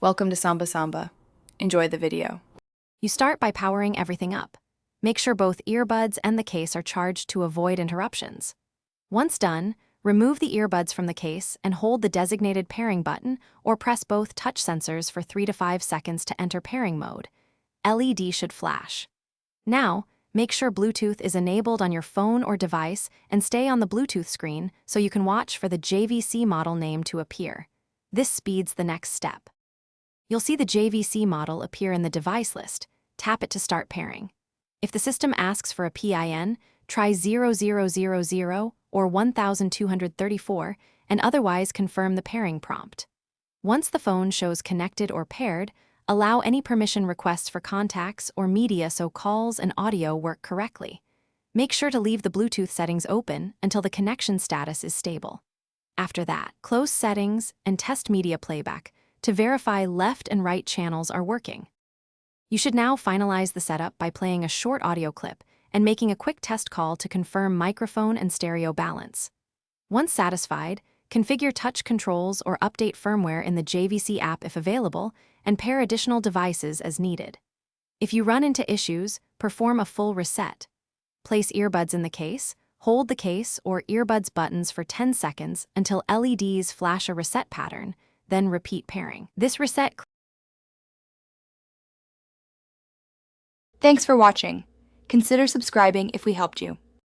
Welcome to Samba Samba. Enjoy the video. You start by powering everything up. Make sure both earbuds and the case are charged to avoid interruptions. Once done, remove the earbuds from the case and hold the designated pairing button or press both touch sensors for 3 to 5 seconds to enter pairing mode. LED should flash. Now, make sure Bluetooth is enabled on your phone or device and stay on the Bluetooth screen so you can watch for the JVC model name to appear. This speeds the next step. You'll see the JVC model appear in the device list. Tap it to start pairing. If the system asks for a PIN, try 0000 or 1234 and otherwise confirm the pairing prompt. Once the phone shows connected or paired, allow any permission requests for contacts or media so calls and audio work correctly. Make sure to leave the Bluetooth settings open until the connection status is stable. After that, close settings and test media playback to verify left and right channels are working. You should now finalize the setup by playing a short audio clip and making a quick test call to confirm microphone and stereo balance. Once satisfied, configure touch controls or update firmware in the JVC app if available, and pair additional devices as needed. If you run into issues, perform a full reset. Place earbuds in the case, hold the case or earbuds buttons for 10 seconds until LEDs flash a reset pattern, then repeat pairing. This reset. Thanks for watching. Consider subscribing if we helped you.